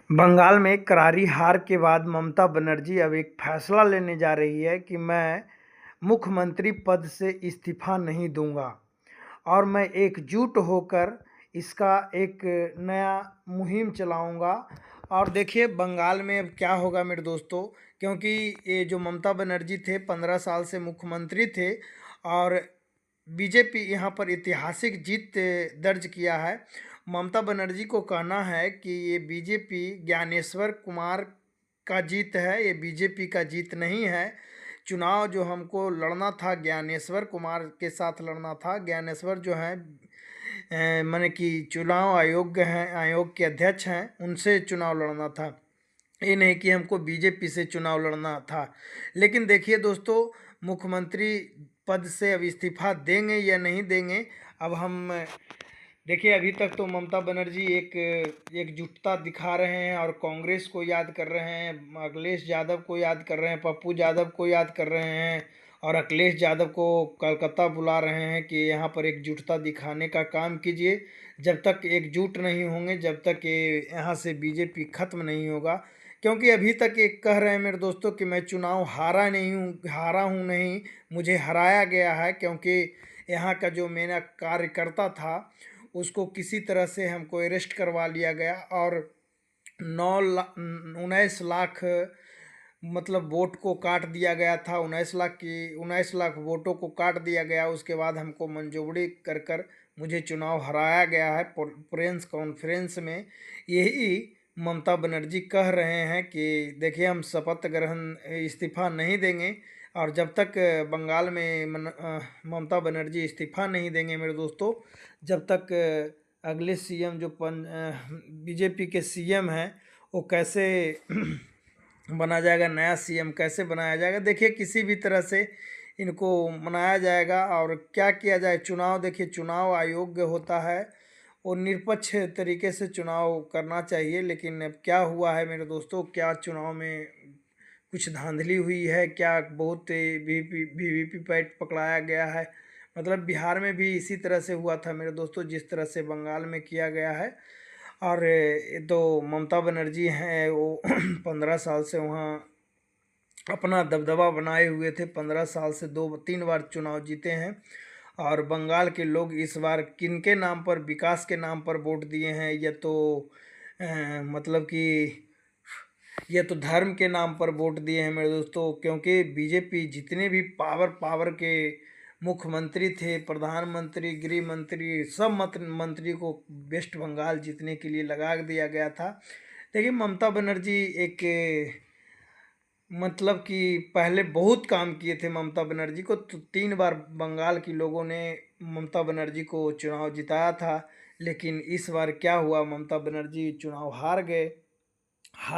बंगाल में करारी हार के बाद ममता बनर्जी अब एक फैसला लेने जा रही है कि मैं मुख्यमंत्री पद से इस्तीफा नहीं दूंगा और मैं एकजुट होकर इसका एक नया मुहिम चलाऊंगा। और देखिए बंगाल में अब क्या होगा मेरे दोस्तों, क्योंकि ये जो ममता बनर्जी थे 15 साल से मुख्यमंत्री थे और बीजेपी यहाँ पर ऐतिहासिक जीत दर्ज किया है। ममता बनर्जी को कहना है कि ये बीजेपी ज्ञानेश्वर कुमार का जीत है, ये बीजेपी का जीत नहीं है। चुनाव जो हमको लड़ना था ज्ञानेश्वर कुमार के साथ लड़ना था। ज्ञानेश्वर जो हैं माने कि चुनाव आयोग के अध्यक्ष हैं, उनसे चुनाव लड़ना था। ये नहीं कि हमको बीजेपी से चुनाव लड़ना था। लेकिन देखिए दोस्तों, मुख्यमंत्री पद से अब इस्तीफा देंगे या नहीं देंगे, अब हम देखिए अभी तक तो ममता बनर्जी एकजुटता दिखा रहे हैं और कांग्रेस को याद कर रहे हैं, अखिलेश यादव को याद कर रहे हैं, पप्पू यादव को याद कर रहे हैं और अखिलेश यादव को कलकत्ता बुला रहे हैं कि यहाँ पर एकजुटता दिखाने का काम कीजिए। जब तक एकजुट नहीं होंगे, जब तक ये यहाँ से बीजेपी ख़त्म नहीं होगा, क्योंकि अभी तक ये कह रहे हैं मेरे दोस्तों कि मैं चुनाव हारा हूँ नहीं, मुझे हराया गया है। क्योंकि यहाँ का जो मेरा कार्यकर्ता था उसको किसी तरह से हमको अरेस्ट करवा लिया गया और 19 लाख मतलब वोट को काट दिया गया था। 19 लाख वोटों को काट दिया गया। उसके बाद हमको मंजूरी कर कर मुझे चुनाव हराया गया है। प्रेस कॉन्फ्रेंस में यही ममता बनर्जी कह रहे हैं कि देखिए हम शपथ ग्रहण इस्तीफ़ा नहीं देंगे और जब तक बंगाल में ममता बनर्जी इस्तीफ़ा नहीं देंगे मेरे दोस्तों, जब तक अगले सीएम जो बीजेपी के सीएम हैं वो कैसे बना जाएगा, नया सीएम कैसे बनाया जाएगा, देखिए किसी भी तरह से इनको मनाया जाएगा। और क्या किया जाए, चुनाव देखिए चुनाव अयोग्य होता है, वो निष्पक्ष तरीके से चुनाव करना चाहिए। लेकिन अब क्या हुआ है मेरे दोस्तों, क्या चुनाव में कुछ धांधली हुई है, क्या बहुत वीवीपैट पकड़ाया गया है। मतलब बिहार में भी इसी तरह से हुआ था मेरे दोस्तों, जिस तरह से बंगाल में किया गया है। और ये तो ममता बनर्जी हैं, वो 15 साल से वहाँ अपना दबदबा बनाए हुए थे। 15 साल से 2-3 बार चुनाव जीते हैं और बंगाल के लोग इस बार किनके नाम पर, विकास के नाम पर वोट दिए हैं, या तो मतलब कि ये तो धर्म के नाम पर वोट दिए हैं मेरे दोस्तों। क्योंकि बीजेपी जितने भी पावर के मुख्यमंत्री थे, प्रधानमंत्री, गृह मंत्री, सब मंत्री को वेस्ट बंगाल जीतने के लिए लगा दिया गया था। देखिए ममता बनर्जी एक मतलब कि पहले बहुत काम किए थे ममता बनर्जी को, तो 3 बार बंगाल के लोगों ने ममता बनर्जी को चुनाव जिताया था। लेकिन इस बार क्या हुआ, ममता बनर्जी चुनाव हार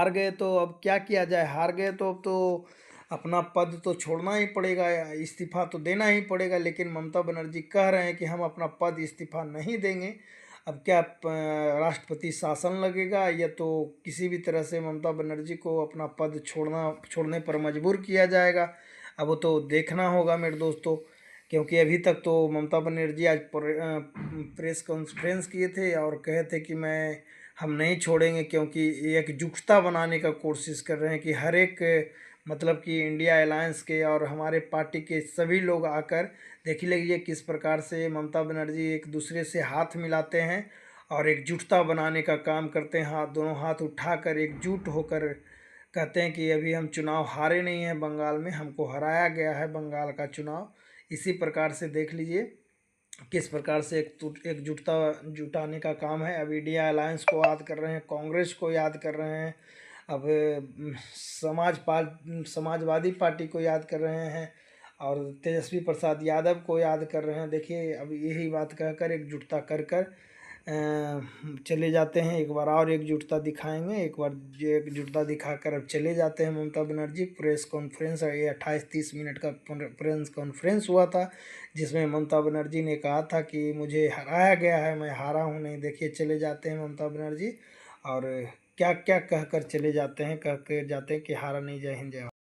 गए तो अब क्या किया जाए। हार गए तो अब तो अपना पद तो छोड़ना ही पड़ेगा, इस्तीफ़ा तो देना ही पड़ेगा। लेकिन ममता बनर्जी कह रहे हैं कि हम अपना पद इस्तीफ़ा नहीं देंगे। अब क्या राष्ट्रपति शासन लगेगा या तो किसी भी तरह से ममता बनर्जी को अपना पद छोड़ने पर मजबूर किया जाएगा। अब वो तो देखना होगा मेरे दोस्तों। क्योंकि अभी तक तो ममता बनर्जी आज प्रेस कॉन्फ्रेंस किए थे और कहे थे कि हम नहीं छोड़ेंगे, क्योंकि एकजुटता बनाने का कोशिश कर रहे हैं कि हर एक मतलब कि इंडिया अलायंस के और हमारे पार्टी के सभी लोग आकर देख लीजिए किस प्रकार से ममता बनर्जी एक दूसरे से हाथ मिलाते हैं और एकजुटता बनाने का काम करते हैं। दोनों हाथ उठाकर एकजुट होकर कहते हैं कि अभी हम चुनाव हारे नहीं हैं, बंगाल में हमको हराया गया है बंगाल का चुनाव। इसी प्रकार से देख लीजिए किस प्रकार से एकजुटता जुटाने का काम है। अब इंडिया अलायंस को याद कर रहे हैं, कांग्रेस को याद कर रहे हैं, अब समाजवादी पार्टी को याद कर रहे हैं और तेजस्वी प्रसाद यादव को याद कर रहे हैं। देखिए अब यही बात कहकर एकजुटता कर कर चले जाते हैं। एक बार और एकजुटता दिखाएंगे, एक बार एकजुटता दिखाकर अब चले जाते हैं ममता बनर्जी। प्रेस कॉन्फ्रेंस ये 28-30 मिनट का प्रेस कॉन्फ्रेंस हुआ था, जिसमें ममता बनर्जी ने कहा था कि मुझे हराया गया है, मैं हारा हूँ नहीं। देखिए चले जाते हैं ममता बनर्जी और क्या क्या कहकर चले जाते हैं, कह के जाते हैं कि हारा नहीं। जय हिंद जय भारत।